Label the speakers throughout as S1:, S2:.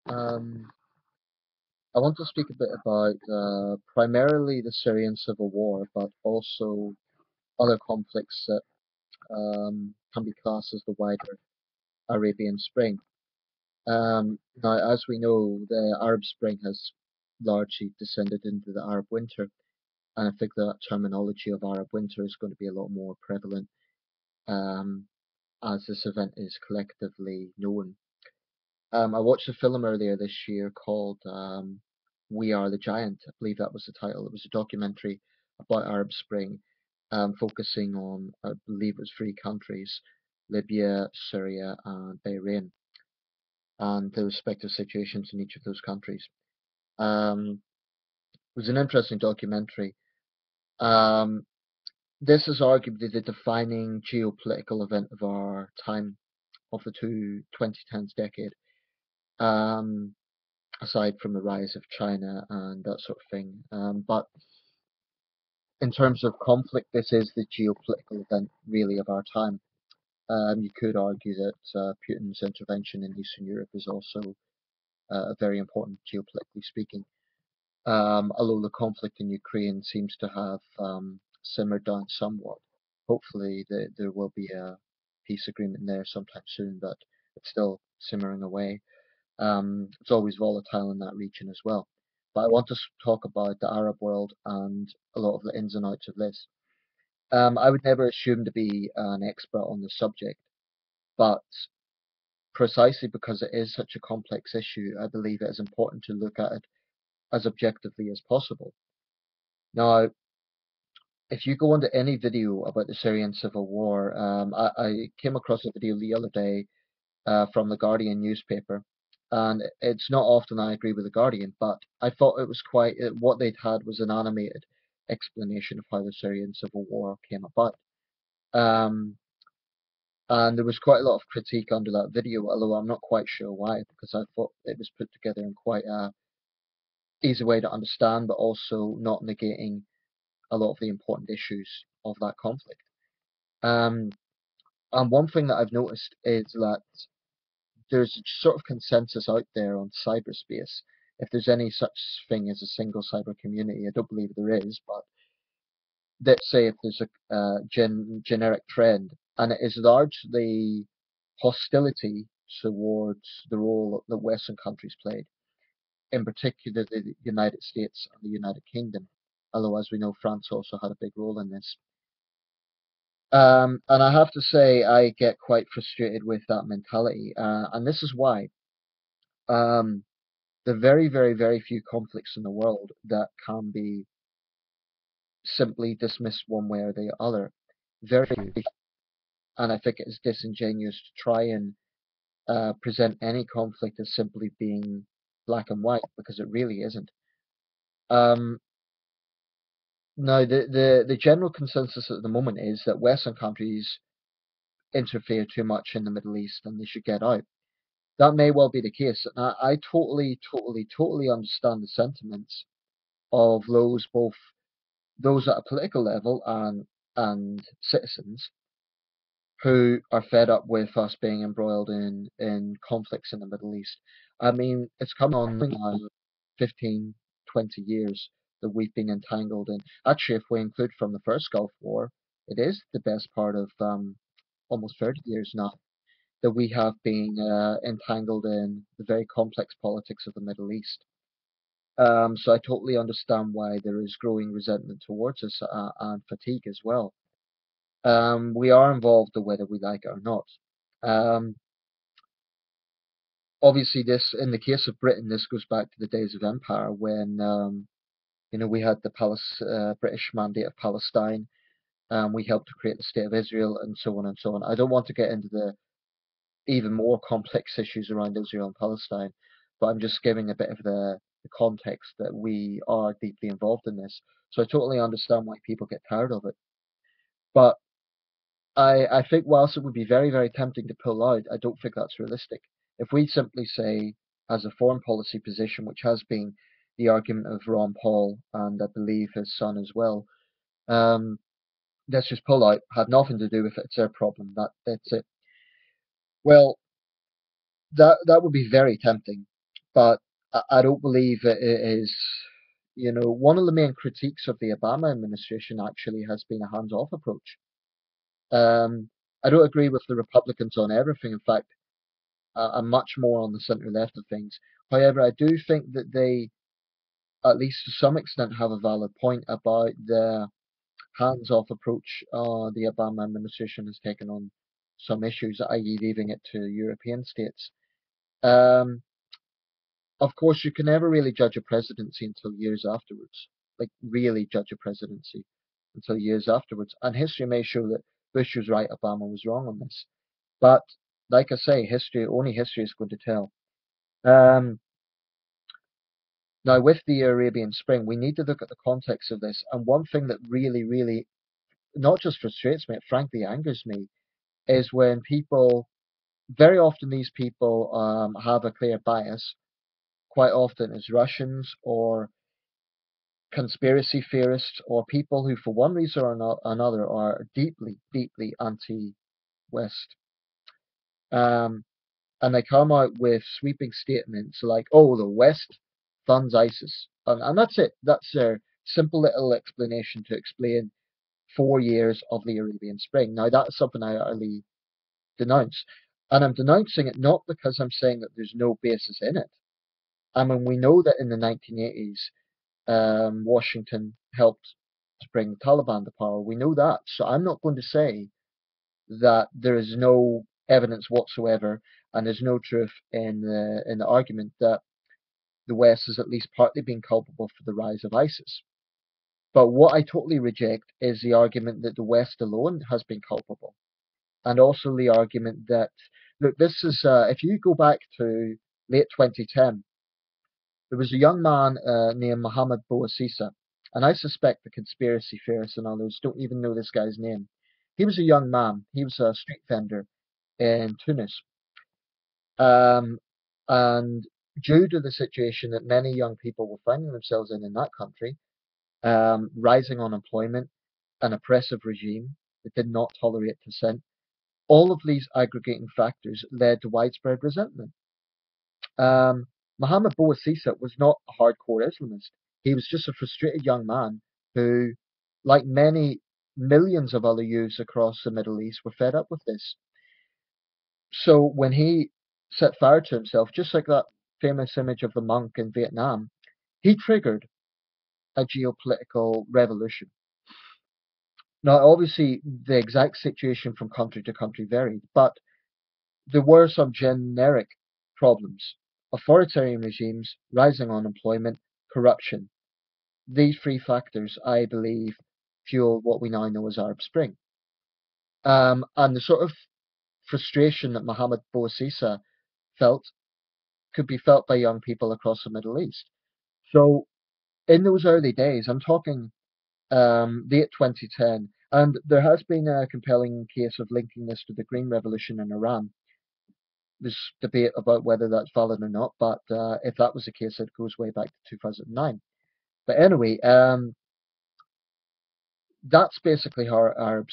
S1: Um, I want to speak a bit about primarily the Syrian civil war, but also other conflicts that can be classed as the wider Arabian Spring. Now, as we know, the Arab Spring has largely descended into the Arab Winter, and I think that terminology of Arab Winter is going to be a lot more prevalent um, as this event is collectively known. I watched a film earlier this year called We Are the Giant. I believe that was the title. It was a documentary about Arab Spring, focusing on, I believe it was three countries, Libya, Syria, and Bahrain, and the respective situations in each of those countries. Um, it was an interesting documentary. Um, this is arguably the defining geopolitical event of our time, of the 2010s decade. Um, Aside from the rise of China and that sort of thing. But in terms of conflict, this is the geopolitical event really of our time. You could argue that Putin's intervention in Eastern Europe is also very important geopolitically speaking. Although the conflict in Ukraine seems to have simmered down somewhat. Hopefully, there will be a peace agreement there sometime soon, but it's still simmering away. It's always volatile in that region as well. But I want to talk about the Arab world and a lot of the ins and outs of this. I would never assume to be an expert on the subject, but precisely because it is such a complex issue, I believe it is important to look at it as objectively as possible. Now, if you go onto any video about the Syrian civil war, I came across a video the other day from the Guardian newspaper. And it's not often I agree with the Guardian, but I thought it was quite what they'd had was an animated explanation of how the Syrian civil war came about. Um, and there was quite a lot of critique under that video, although I'm not quite sure why, because I thought it was put together in quite a easy way to understand, but also not negating a lot of the important issues of that conflict. Um, and one thing that I've noticed is that there's a sort of consensus out there on cyberspace. If there's any such thing as a single cyber community, I don't believe there is, but let's say if there's a generic trend, and it is largely hostility towards the role that Western countries played, in particular the United States and the United Kingdom, although as we know, France also had a big role in this. And I have to say, I get quite frustrated with that mentality, and this is why. Um, the very, very, very few conflicts in the world that can be simply dismissed one way or the other. Very few. And I think it is disingenuous to try and present any conflict as simply being black and white because it really isn't. Um, Now, the general consensus at the moment is that Western countries interfere too much in the Middle East and they should get out. That may well be the case. And I totally, totally, totally understand the sentiments of those both those at a political level and citizens who are fed up with us being embroiled in conflicts in the Middle East. I mean, it's come on now 15, 20 years that we've been entangled in. Actually, if we include from the first Gulf War, it is the best part of almost 30 years now that we have been entangled in the very complex politics of the Middle East. So I totally understand why there is growing resentment towards us and fatigue as well. We are involved whether we like it or not. Um, Obviously, this in the case of Britain, this goes back to the days of empire when we had the British Mandate of Palestine. We helped to create the State of Israel, and so on and so on. I don't want to get into the even more complex issues around Israel and Palestine, but I'm just giving a bit of the context that we are deeply involved in this. So I totally understand why people get tired of it. But I think whilst it would be very, very tempting to pull out, I don't think that's realistic. If we simply say, as a foreign policy position, which has been the argument of Ron Paul and I believe his son as well, um, let's just pull out, have nothing to do with it, it's their problem. That's it. Well, that would be very tempting. but I don't believe it is. You know, one of the main critiques of the Obama administration actually has been a hands-off approach. Um, I don't agree with the Republicans on everything. In fact, I'm much more on the centre left of things. However, I do think that they, at least to some extent, have a valid point about the hands-off approach the Obama administration has taken on some issues, i.e., leaving it to European states. Um, of course, you can never really judge a presidency until years afterwards. Like, really judge a presidency until years afterwards. And history may show that Bush was right, Obama was wrong on this. But, like I say, only history is going to tell. Um, Now, with the Arabian Spring, we need to look at the context of this. And one thing that really, really not just frustrates me, it frankly angers me, is when people, very often these people have a clear bias, quite often as Russians or conspiracy theorists or people who, for one reason or another, are deeply, deeply anti-West. Um, and they come out with sweeping statements like, "Oh, the West funds ISIS," and that's it. That's their simple little explanation to explain 4 years of the Arabian Spring. Now, that's something I utterly denounce, and I'm denouncing it not because I'm saying that there's no basis in it. I mean, we know that in the 1980s, Washington helped to bring the Taliban to power. We know that, so I'm not going to say that there is no evidence whatsoever and there's no truth in the argument that the West has at least partly been culpable for the rise of ISIS. But what I totally reject is the argument that the West alone has been culpable, and also the argument that, look, this is if you go back to late 2010, there was a young man named Mohammed Bouazizi, and I suspect the conspiracy theorists and others don't even know this guy's name. He was a young man. He was a street vendor in Tunis. Um, and due to the situation that many young people were finding themselves in that country, rising unemployment, an oppressive regime that did not tolerate dissent, all of these aggregating factors led to widespread resentment. Um, Mohammed Bouazizi was not a hardcore Islamist. He was just a frustrated young man who, like many millions of other youths across the Middle East, were fed up with this. So when he set fire to himself, just like that famous image of the monk in Vietnam, he triggered a geopolitical revolution. Now, obviously, the exact situation from country to country varied, but there were some generic problems: authoritarian regimes, rising unemployment, corruption. These three factors, I believe, fueled what we now know as Arab Spring. And the sort of frustration that Mohammed Bouazizi felt could be felt by young people across the Middle East. So in those early days, I'm talking late 2010, and there has been a compelling case of linking this to the Green Revolution in Iran. There's debate about whether that's valid or not, but if that was the case, it goes way back to 2009. But anyway, that's basically how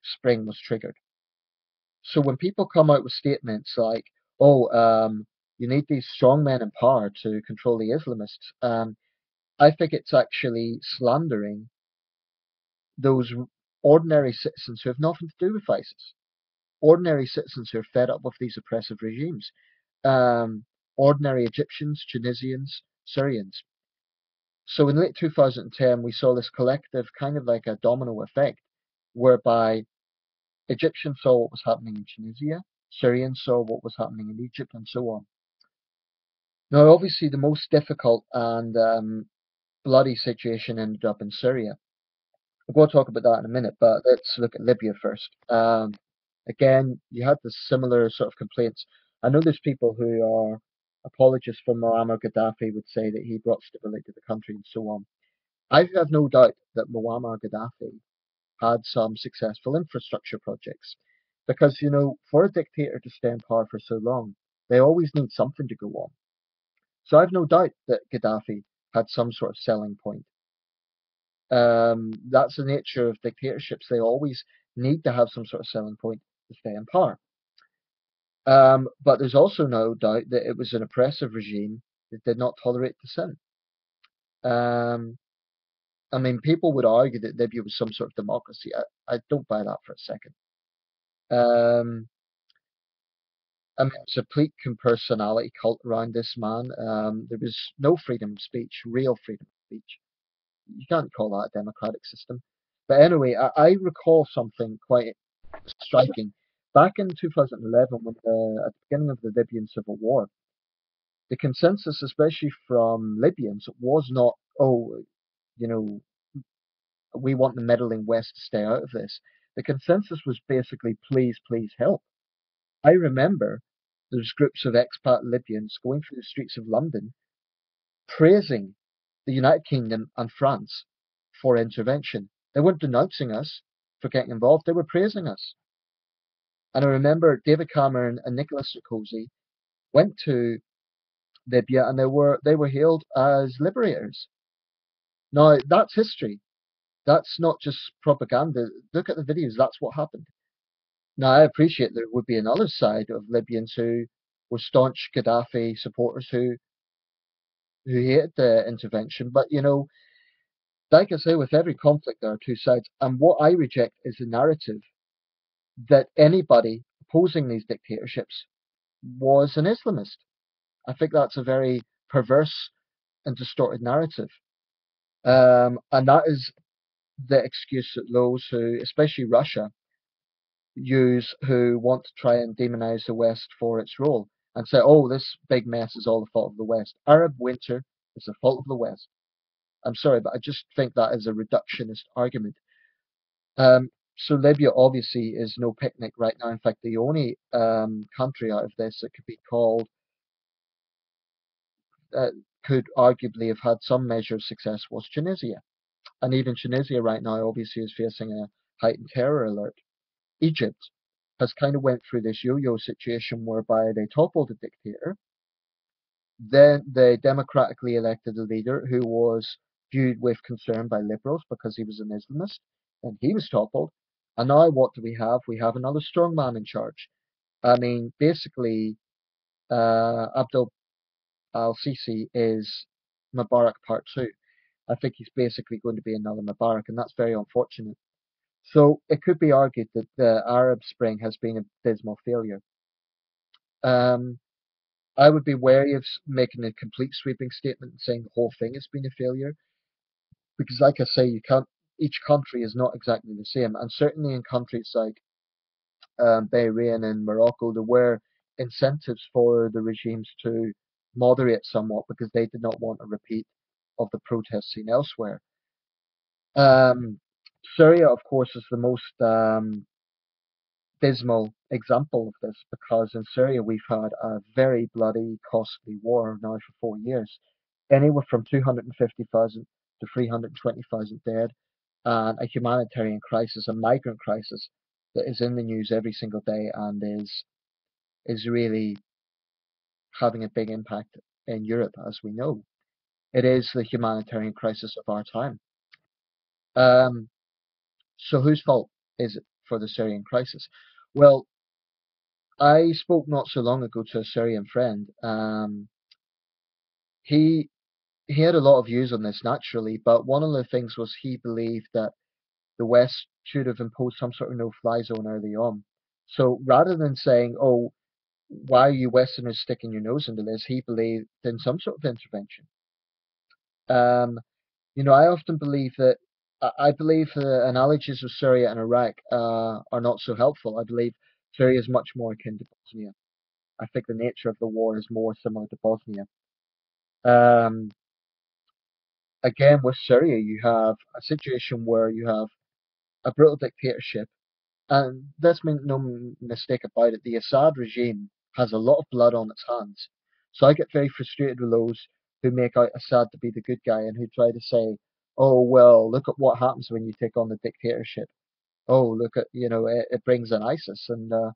S1: Spring was triggered. So when people come out with statements like, "Oh, you need these strong men in power to control the Islamists," I think it's actually slandering those ordinary citizens who have nothing to do with ISIS. Ordinary citizens who are fed up with these oppressive regimes. Um, Ordinary Egyptians, Tunisians, Syrians. So in late 2010, we saw this collective kind of like a domino effect, whereby Egyptians saw what was happening in Tunisia, Syrians saw what was happening in Egypt, and so on. Now, obviously, the most difficult and bloody situation ended up in Syria. We're going to talk about that in a minute, but let's look at Libya first. Again, you had the similar sort of complaints. I know there's people who are apologists for Muammar Gaddafi would say that he brought stability to the country and so on. I have no doubt that Muammar Gaddafi had some successful infrastructure projects because, you know, for a dictator to stay in power for so long, they always need something to go on. So I've no doubt that Gaddafi had some sort of selling point. That's the nature of dictatorships. They always need to have some sort of selling point to stay in power. But there's also no doubt that it was an oppressive regime They did not tolerate dissent. Um, I mean, people would argue that Libya was some sort of democracy. I don't buy that for a second. Um, I mean, it was a complete personality cult around this man. There was no freedom of speech, real freedom of speech. You can't call that a democratic system. But anyway, I recall something quite striking. Back in 2011, at the beginning of the Libyan civil war, the consensus, especially from Libyans, was not, oh, you know, we want the meddling West to stay out of this. The consensus was basically, please, please help. I remember there's groups of expat Libyans going through the streets of London praising the United Kingdom and France for intervention. They weren't denouncing us for getting involved, they were praising us. And I remember David Cameron and Nicolas Sarkozy went to Libya and they were hailed as liberators. Now that's history. That's not just propaganda. Look at the videos, that's what happened. Now I appreciate there would be another side of Libyans who were staunch Gaddafi supporters who hated the intervention, but like I say, with every conflict there are two sides. And what I reject is the narrative that anybody opposing these dictatorships was an Islamist. I think that's a very perverse and distorted narrative. And that is the excuse that those who, especially Russia, use who want to try and demonize the West for its role and say, oh, this big mess is all the fault of the West. Arab winter is the fault of the West. I'm sorry, but I just think that is a reductionist argument. So Libya obviously is no picnic right now. In fact, the only country out of this that could be called uh, could arguably have had some measure of success was Tunisia. And even Tunisia right now obviously is facing a heightened terror alert. Egypt has kind of went through this yo-yo situation whereby they toppled a dictator, then they democratically elected a leader who was viewed with concern by liberals because he was an Islamist, and he was toppled. And now what do we have? We have another strong man in charge. I mean, basically, Abdul al-Sisi is Mubarak Part 2. I think he's basically going to be another Mubarak, and that's very unfortunate. So it could be argued that the Arab Spring has been a dismal failure. Um, I would be wary of making a complete sweeping statement and saying the whole thing has been a failure, because, like I say, you can't. Each country is not exactly the same, and certainly in countries like Bahrain and Morocco, there were incentives for the regimes to moderate somewhat because they did not want a repeat of the protests seen elsewhere. Um, Syria, of course, is the most dismal example of this because in Syria we've had a very bloody, costly war now for 4 years. Anywhere from 250,000 to 320,000 dead, and a humanitarian crisis, a migrant crisis that is in the news every single day and is really having a big impact in Europe, as we know. It is the humanitarian crisis of our time. Um, so whose fault is it for the Syrian crisis? Well, I spoke not so long ago to a Syrian friend. He he had a lot of views on this naturally, but one of the things was he believed that the West should have imposed some sort of no-fly zone early on. So rather than saying, "Oh, why are you Westerners sticking your nose into this?" he believed in some sort of intervention. Um, I often believe that I believe the analogies of Syria and Iraq are not so helpful. I believe Syria is much more akin to Bosnia. I think the nature of the war is more similar to Bosnia. Um, Again, with Syria, you have a situation where you have a brutal dictatorship, and let's make no mistake about it, the Assad regime has a lot of blood on its hands. So I get very frustrated with those who make out Assad to be the good guy and who try to say, "Oh well, look at what happens when you take on the dictatorship. Oh, look at it brings in ISIS." And uh,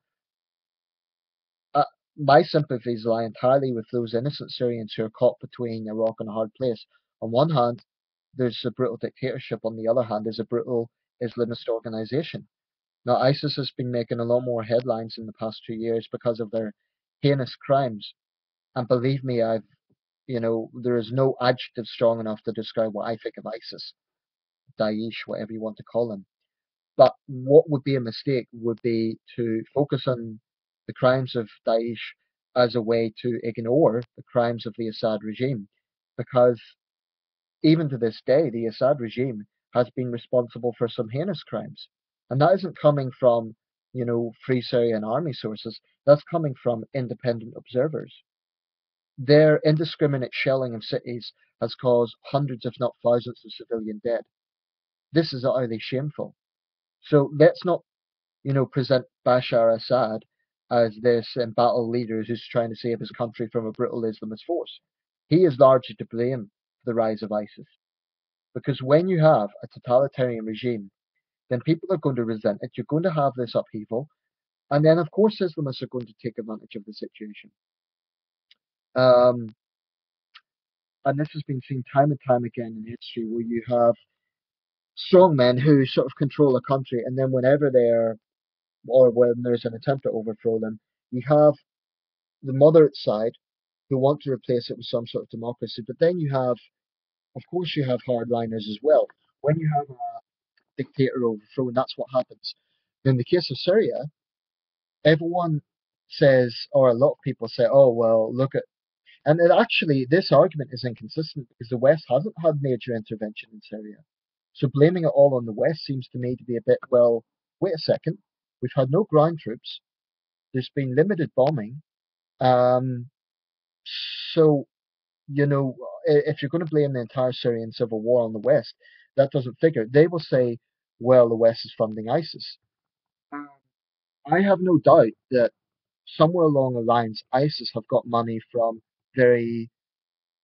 S1: my sympathies lie entirely with those innocent Syrians who are caught between a rock and a hard place. On one hand, there's a brutal dictatorship. On the other hand, there's a brutal Islamist organization. Now, ISIS has been making a lot more headlines in the past 2 years because of their heinous crimes. And believe me, There is no adjective strong enough to describe what I think of ISIS, Daesh, whatever you want to call them. But what would be a mistake would be to focus on the crimes of Daesh as a way to ignore the crimes of the Assad regime, because even to this day, the Assad regime has been responsible for some heinous crimes. And that isn't coming from, Free Syrian Army sources. That's coming from independent observers. Their indiscriminate shelling of cities has caused hundreds, if not thousands, of civilian dead. This is utterly shameful. So let's not, present Bashar Assad as this embattled leader who's trying to save his country from a brutal Islamist force. He is largely to blame for the rise of ISIS. Because when you have a totalitarian regime, then people are going to resent it. You're going to have this upheaval. And then, of course, Islamists are going to take advantage of the situation. Um, and this has been seen time and time again in history where you have strong men who sort of control a country, and then whenever they're, or when there's an attempt to overthrow them, you have the moderate side who want to replace it with some sort of democracy. But then you have, of course, you have hardliners as well. When you have a dictator overthrown, that's what happens. In the case of Syria, everyone says, or a lot of people say, oh, well, look at, and actually, this argument is inconsistent because the West hasn't had major intervention in Syria. So blaming it all on the West seems to me to be a bit, well, wait a second. We've had no ground troops. There's been limited bombing. Um, so, if you're going to blame the entire Syrian civil war on the West, that doesn't figure. They will say, well, the West is funding ISIS. Um, I have no doubt that somewhere along the lines, ISIS have got money from very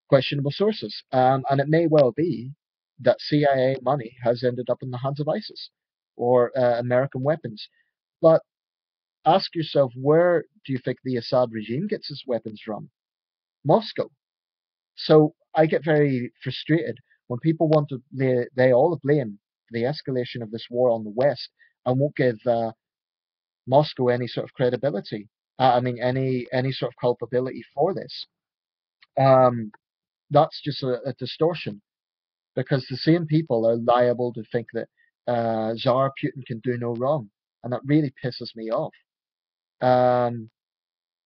S1: questionable sources. And it may well be that CIA money has ended up in the hands of ISIS or American weapons. But ask yourself, where do you think the Assad regime gets its weapons from? Moscow. So I get very frustrated when people want to lay all the blame for the escalation of this war on the West and won't give Moscow any sort of credibility. I mean, any sort of culpability for this. Um, that's just a distortion because the same people are liable to think that Tsar Putin can do no wrong, and that really pisses me off. Um,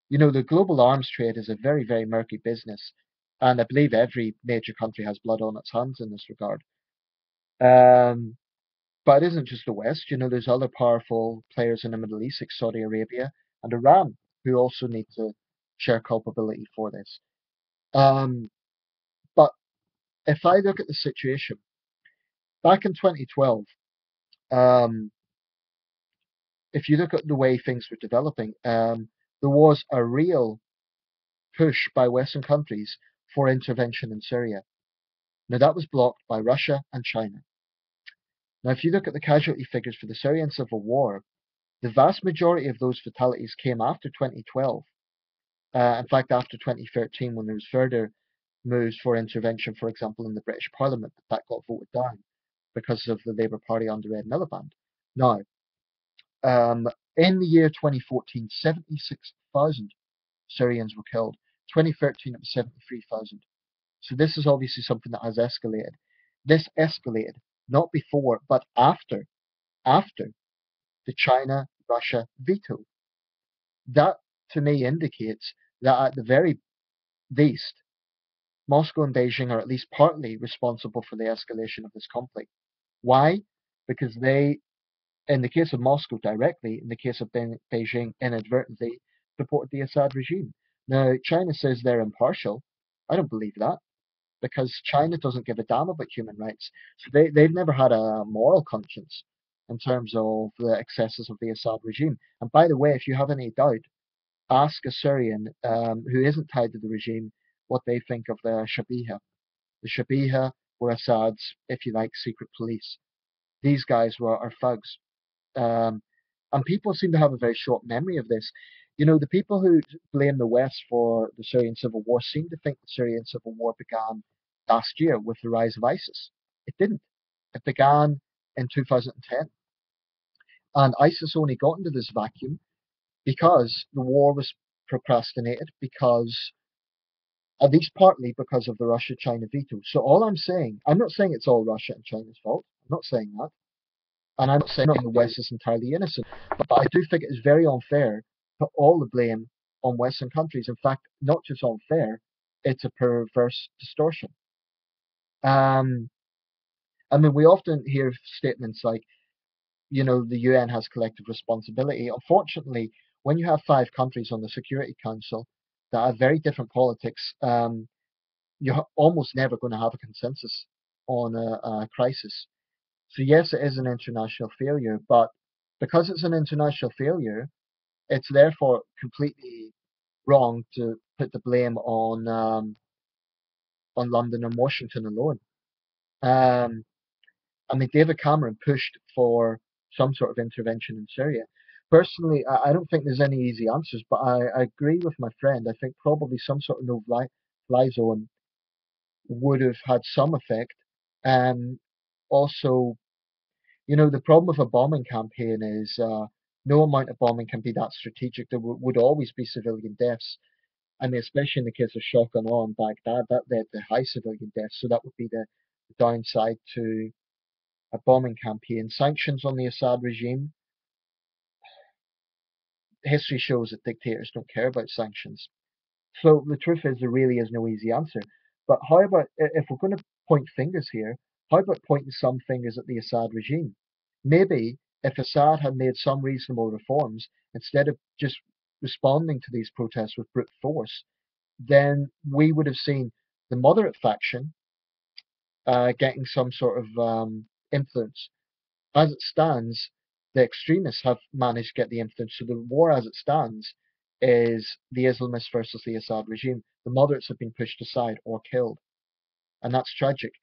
S1: the global arms trade is a very, very murky business, and I believe every major country has blood on its hands in this regard. Um, but it isn't just the West. There's other powerful players in the Middle East, like Saudi Arabia and Iran, who also need to share culpability for this. Um, but if I look at the situation back in 2012, um, if you look at the way things were developing, there was a real push by Western countries for intervention in Syria. Now, that was blocked by Russia and China. Now, if you look at the casualty figures for the Syrian civil war, the vast majority of those fatalities came after 2012. In fact, after 2013, when there was further moves for intervention, for example, in the British Parliament, that got voted down because of the Labour Party under Ed Miliband. Now, um, in the year 2014, 76,000 Syrians were killed. 2013, it was 73,000. So this is obviously something that has escalated. This escalated not before, but after the China-Russia veto. That, to me, indicates that at the very least, Moscow and Beijing are at least partly responsible for the escalation of this conflict. Why? Because they, in the case of Moscow directly, in the case of Beijing inadvertently, supported the Assad regime. Now, China says they're impartial. I don't believe that because China doesn't give a damn about human rights. So they've never had a moral conscience in terms of the excesses of the Assad regime. And by the way, if you have any doubt, ask a Syrian who isn't tied to the regime what they think of the Shabiha. The Shabiha were Assad's, if you like, secret police. These guys are thugs. Um, and people seem to have a very short memory of this. The people who blame the West for the Syrian civil war seem to think the Syrian civil war began last year with the rise of ISIS. It didn't. It began in 2010. And ISIS only got into this vacuum because the war was procrastinated, because at least partly because of the Russia-China veto. So all I'm saying, I'm not saying it's all Russia and China's fault. I'm not saying that. And I'm not saying the West is entirely innocent. But I do think it is very unfair to put all the blame on Western countries. In fact, not just unfair, it's a perverse distortion. Um, I mean, we often hear statements like, the UN has collective responsibility. Unfortunately, when you have 5 countries on the Security Council that have very different politics, you're almost never going to have a consensus on a crisis. So yes, it is an international failure, but because it's an international failure, it's therefore completely wrong to put the blame on London and Washington alone. Um, I mean, David Cameron pushed for some sort of intervention in Syria. Personally, I don't think there's any easy answers, but I agree with my friend. I think probably some sort of no-fly zone would have had some effect. And also, the problem with a bombing campaign is no amount of bombing can be that strategic. There would always be civilian deaths. I mean, especially in the case of shock and awe in Baghdad, that led to high civilian deaths. So that would be the downside to a bombing campaign. Sanctions on the Assad regime. History shows that dictators don't care about sanctions. So the truth is, there really is no easy answer. But how about, if we're going to point fingers here, how about pointing some fingers at the Assad regime? Maybe if Assad had made some reasonable reforms, instead of just responding to these protests with brute force, then we would have seen the moderate faction getting some sort of influence. As it stands, the extremists have managed to get the influence. So the war as it stands is the Islamists versus the Assad regime. The moderates have been pushed aside or killed, and that's tragic.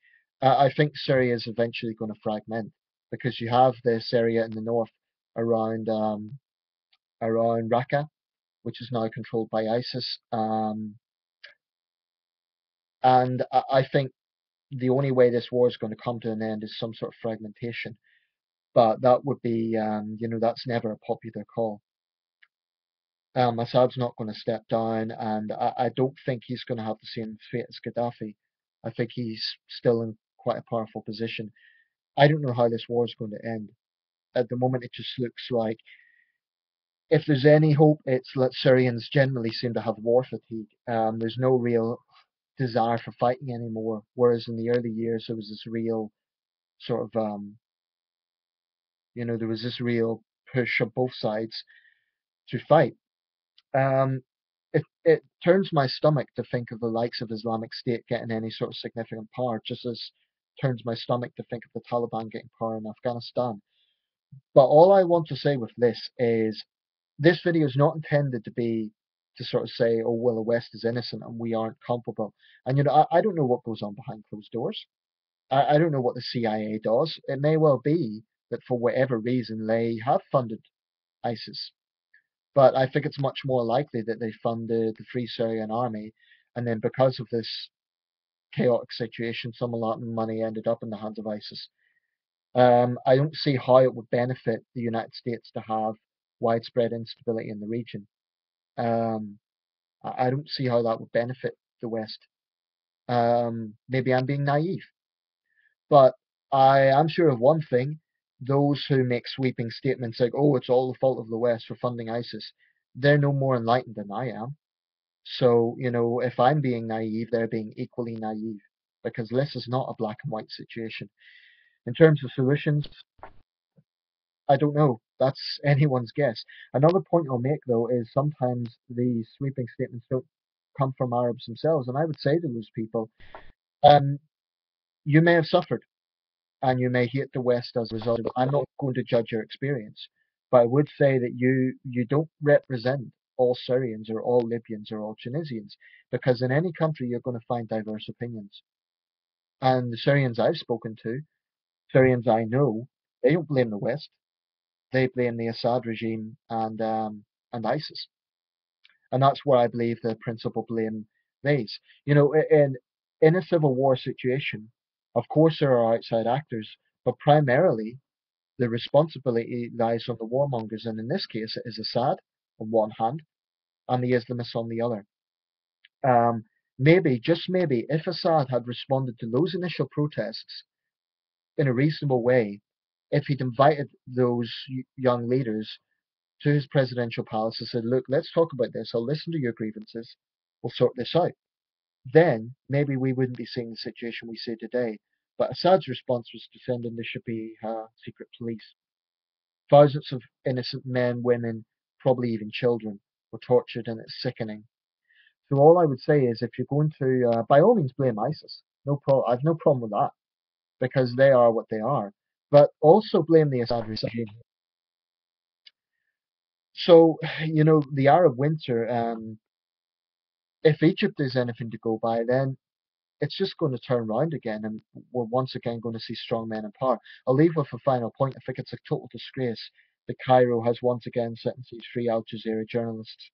S1: I think Syria is eventually going to fragment because you have this area in the north around around Raqqa, which is now controlled by ISIS, and I think the only way this war is going to come to an end is some sort of fragmentation. But that would be, that's never a popular call. Assad's not going to step down, and I don't think he's going to have the same fate as Gaddafi. I think he's still in quite a powerful position. I don't know how this war is going to end. At the moment, it just looks like, if there's any hope, it's that Syrians generally seem to have war fatigue. There's no real desire for fighting anymore, whereas in the early years there was this real sort of, there was this real push on both sides to fight. Um, it turns my stomach to think of the likes of Islamic State getting any sort of significant power, just as turns my stomach to think of the Taliban getting power in Afghanistan. But all I want to say with this is, this video is not intended to be to sort of say, oh, well, the West is innocent and we aren't culpable. And I don't know what goes on behind closed doors. I don't know what the CIA does. It may well be that for whatever reason they have funded ISIS. But I think it's much more likely that they funded the Free Syrian Army, and then because of this chaotic situation, some of that money ended up in the hands of ISIS. I don't see how it would benefit the United States to have widespread instability in the region. Um, I don't see how that would benefit the West. Maybe I'm being naive, but I am sure of one thing: those who make sweeping statements like, "Oh, it's all the fault of the West for funding ISIS," they're no more enlightened than I am. So, if I'm being naive, they're being equally naive because this is not a black and white situation. In terms of solutions, I don't know. That's anyone's guess. Another point I'll make, though, is sometimes these sweeping statements don't come from Arabs themselves. And I would say to those people, um, you may have suffered and you may hate the West as a result of it. I'm not going to judge your experience, but I would say that you don't represent all Syrians or all Libyans or all Tunisians, because in any country you're going to find diverse opinions. And the Syrians I've spoken to, Syrians I know, they don't blame the West. They blame the Assad regime and ISIS, and that's where I believe the principal blame lays. In a civil war situation, of course there are outside actors, but primarily the responsibility lies on the warmongers, and in this case, it is Assad on one hand and the Islamists on the other. Um, Maybe, just maybe, if Assad had responded to those initial protests in a reasonable way, if he'd invited those young leaders to his presidential palace and said, look, let's talk about this, I'll listen to your grievances, we'll sort this out, then maybe we wouldn't be seeing the situation we see today. But Assad's response was to send in the Shabiha secret police. Thousands of innocent men, women, probably even children were tortured, and it's sickening. So all I would say is, if you're going to, by all means, blame ISIS. No problem. I've no problem with that because they are what they are. But also blame the Assad regime. So the Arab Winter. If Egypt is anything to go by, then it's just going to turn around again, and we're once again going to see strong men in power. I'll leave with a final point. I think it's a total disgrace that Cairo has once again sentenced these three Al Jazeera journalists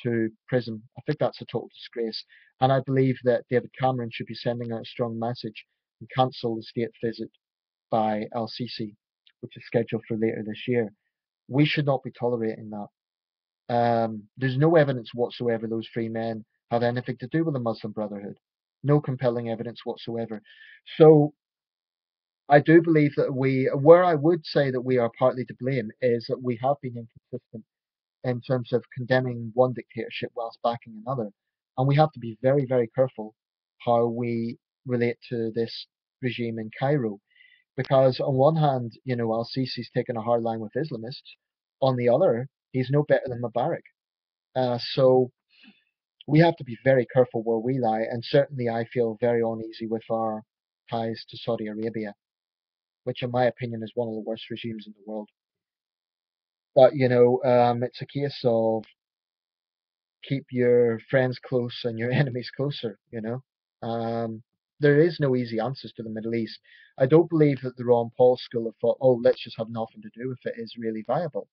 S1: to prison. I think that's a total disgrace. And I believe that David Cameron should be sending out a strong message and cancel the state visit by Al-Sisi, which is scheduled for later this year. We should not be tolerating that. There's no evidence whatsoever those three men have anything to do with the Muslim Brotherhood. No compelling evidence whatsoever. So I do believe that where I would say that we are partly to blame is that we have been inconsistent in terms of condemning one dictatorship whilst backing another. And we have to be very, very careful how we relate to this regime in Cairo. Because on one hand, Al-Sisi's taken a hard line with Islamists. On the other, he's no better than Mubarak. So we have to be very careful where we lie. And certainly I feel very uneasy with our ties to Saudi Arabia, which in my opinion is one of the worst regimes in the world. But, it's a case of keep your friends close and your enemies closer. Um, there is no easy answers to the Middle East. I don't believe that the Ron Paul school of thought, oh, let's just have nothing to do with it, is really viable.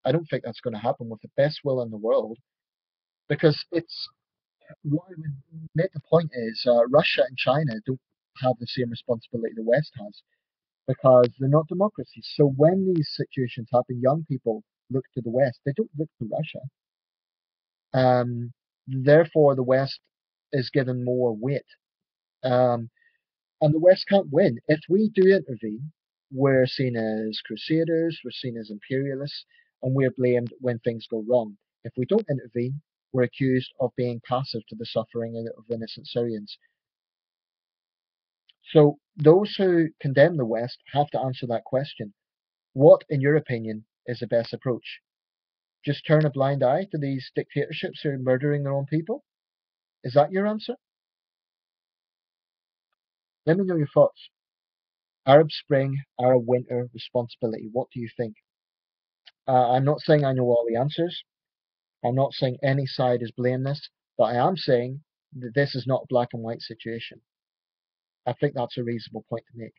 S1: I don't think that's going to happen with the best will in the world because what I would make the point is Russia and China don't have the same responsibility the West has because they're not democracies. So when these situations happen, young people look to the West. They don't look to Russia. Um, Therefore, the West is given more weight. Um, and the West can't win. If we do intervene, we're seen as crusaders, we're seen as imperialists, and we're blamed when things go wrong. If we don't intervene, we're accused of being passive to the suffering of innocent Syrians. So those who condemn the West have to answer that question. What, in your opinion, is the best approach? Just turn a blind eye to these dictatorships who are murdering their own people? Is that your answer? Let me know your thoughts. Arab Spring, Arab Winter, responsibility. What do you think? I'm not saying I know all the answers. I'm not saying any side is blameless, but I am saying that this is not a black and white situation. I think that's a reasonable point to make.